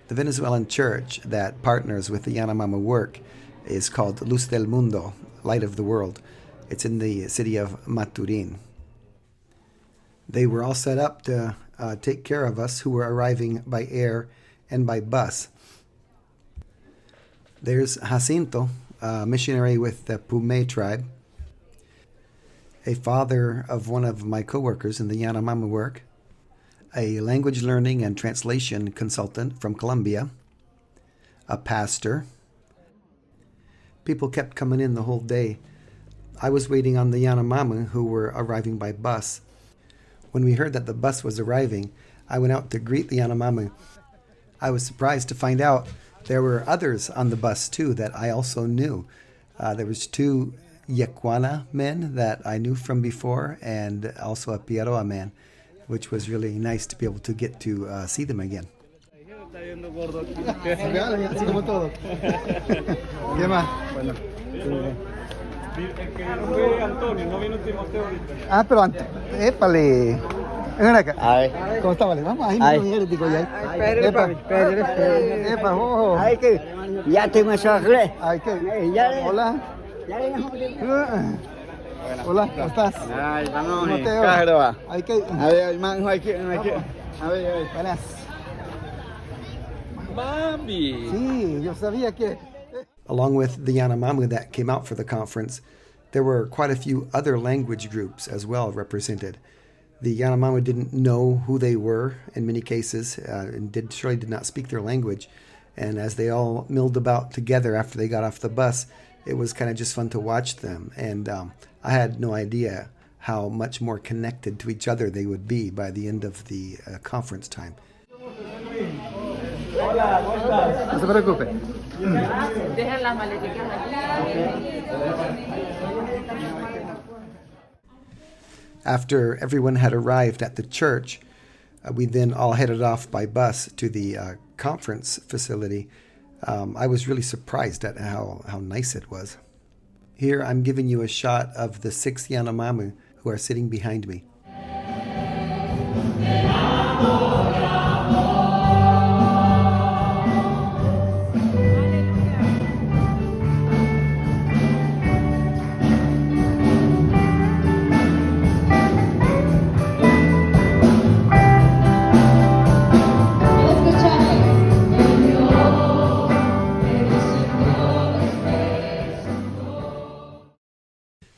The Venezuelan church that partners with the Yanomama work is called Luz del Mundo, Light of the World. It's in the city of Maturin. They were all set up to take care of us who were arriving by air and by bus. There's Jacinto, a missionary with the Pume tribe, a father of one of my coworkers in the Yanomama work, a language learning and translation consultant from Colombia, a pastor. People kept coming in the whole day. I was waiting on the Yanomama who were arriving by bus. When we heard that the bus was arriving, I went out to greet the Yanomama. I was surprised to find out there were others on the bus too that I also knew. There was two Yequana men that I knew from before, and also a Piaroa man, which was really nice to be able to get to see them again. Pero antes, épale. Ven acá. Ay. ¿Cómo está, vale? Vamos, ahí mismo viene el tico ya. Epa, ojo. Ay, que ya tengo eso arreglado. Ay, que. Hola. Hola, ¿cómo estás? Ay, vamos. Claro. Ay, que. A ver, man, hay que. A ver. Buenas. Mami. Sí, yo sabía que. Along with the Yanomama that came out for the conference, there were quite a few other language groups as well represented. The Yanomama didn't know who they were in many cases and surely did not speak their language. And as they all milled about together after they got off the bus, it was kind of just fun to watch them. And I had no idea how much more connected to each other they would be by the end of the conference time. Hola, ¿cómo estás? No se preocupe. Dejen las maleticas aquí. After everyone had arrived at the church, we then all headed off by bus to the conference facility. I was really surprised at how nice it was. Here I'm giving you a shot of the 6 Yanomama who are sitting behind me.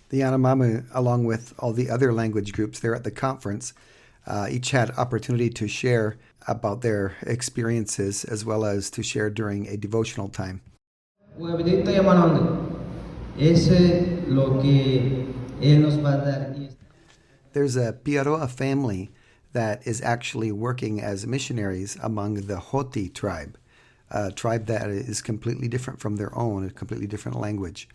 The Yanomama, along with all the other language groups there at the conference, each had opportunity to share about their experiences as well as to share during a devotional time. There's a Piaroa family that is actually working as missionaries among the Hoti tribe, a tribe that is completely different from their own, a completely different language.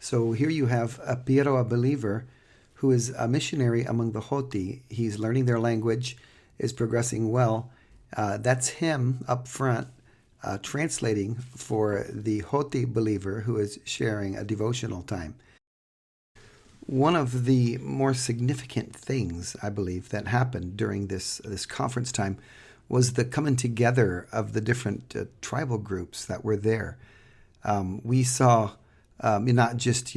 So here you have a Piaroa believer who is a missionary among the Hoti. He's learning their language, is progressing well. That's him up front translating for the Hoti believer who is sharing a devotional time. One of the more significant things, I believe, that happened during this conference time was the coming together of the different tribal groups that were there. We saw not just,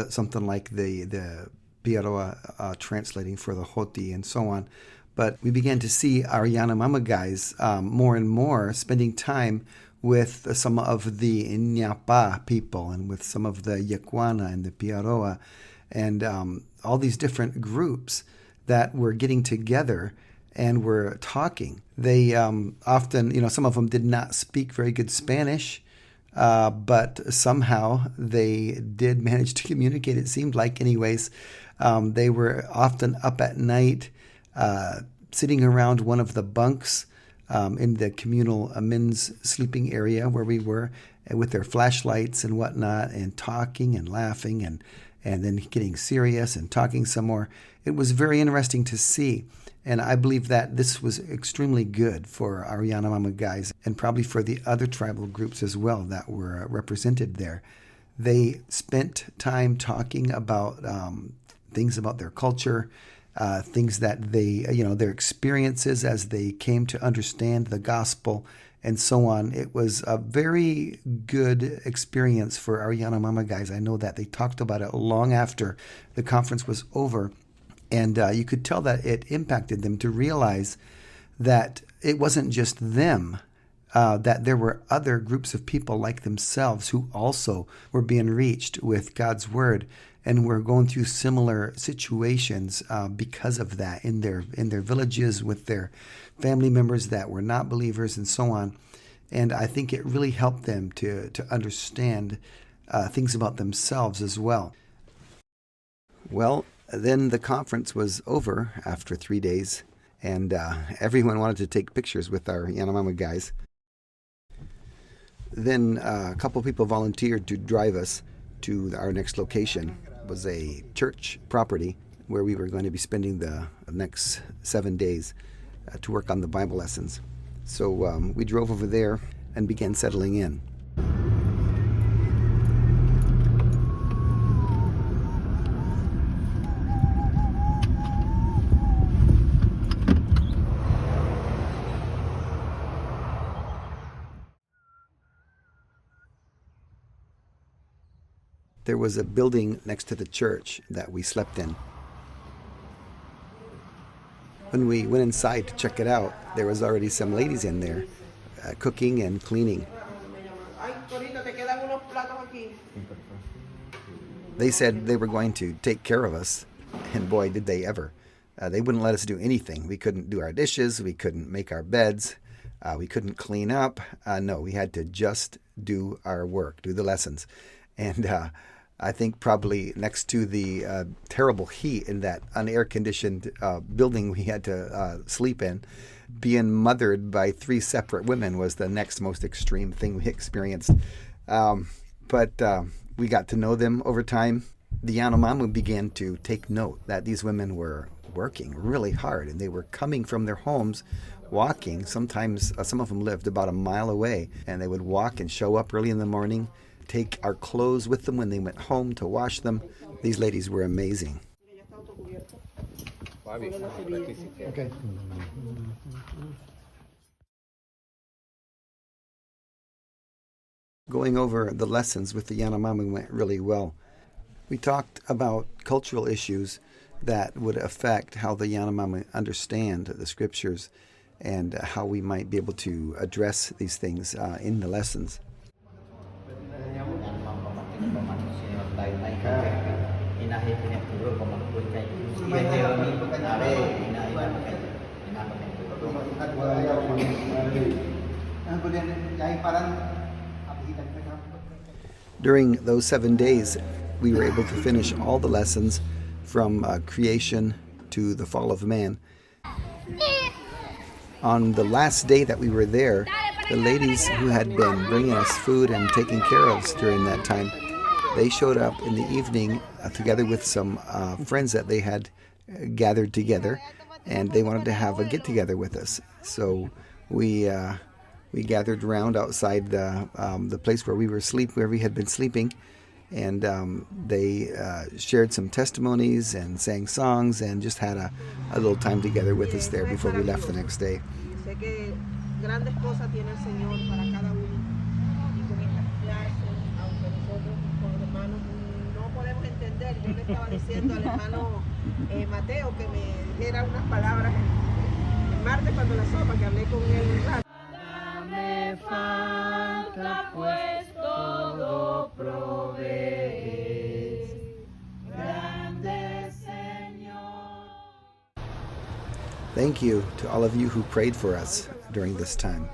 something like the Piaroa translating for the Hoti and so on, but we began to see our Yanomama guys more and more spending time with some of the Ñapa people and with some of the Yequana and the Piaroa and all these different groups that were getting together and were talking. They often, some of them did not speak very good Spanish, but somehow they did manage to communicate, it seemed like anyways. They were often up at night, sitting around one of the bunks in the communal men's sleeping area where we were, with their flashlights and whatnot, and talking and laughing and then getting serious and talking some more. It was very interesting to see. And I believe that this was extremely good for our Yanomama guys and probably for the other tribal groups as well that were represented there. They spent time talking about things about their culture, things that they, their experiences as they came to understand the gospel and so on. It was a very good experience for our Yanomama guys. I know that they talked about it long after the conference was over, and you could tell that it impacted them to realize that it wasn't just them, that there were other groups of people like themselves who also were being reached with God's word and were going through similar situations because of that in their villages with their family members that were not believers and so on. And I think it really helped them to understand things about themselves as well. Well, then the conference was over after 3 days, and everyone wanted to take pictures with our Yanomama guys. Then a couple people volunteered to drive us to our next location. It was a church property where we were going to be spending the next 7 days to work on the Bible lessons. So we drove over there and began settling in. There was a building next to the church that we slept in. When we went inside to check it out, there was already some ladies in there cooking and cleaning. They said they were going to take care of us, and boy, did they ever. They wouldn't let us do anything. We couldn't do our dishes, we couldn't make our beds, we couldn't clean up. No, we had to just do our work, do the lessons. And I think probably next to the terrible heat in that unair-conditioned building we had to sleep in, being mothered by 3 separate women was the next most extreme thing we experienced. But we got to know them over time. The Yanomama began to take note that these women were working really hard, and they were coming from their homes, walking. Sometimes some of them lived about a mile away, and they would walk and show up early in the morning, take our clothes with them when they went home to wash them. These ladies were amazing. Okay. Going over the lessons with the Yanomama went really well. We talked about cultural issues that would affect how the Yanomama understand the scriptures and how we might be able to address these things in the lessons. During those 7 days, we were able to finish all the lessons from creation to the fall of man. On the last day that we were there, the ladies who had been bringing us food and taking care of us during that time, they showed up in the evening together with some friends that they had gathered together, and they wanted to have a get-together with us. So we gathered around outside the place where we had been sleeping, and they shared some testimonies and sang songs and just had a little time together with us there before we left the next day. Yo le estaba diciendo al hermano Mateo que me dijera unas palabras el martes cuando la sopa, que hablé con él un rato. Nada me falta, pues todo provees. Grande Señor. Thank you to all of you who prayed for us during this time.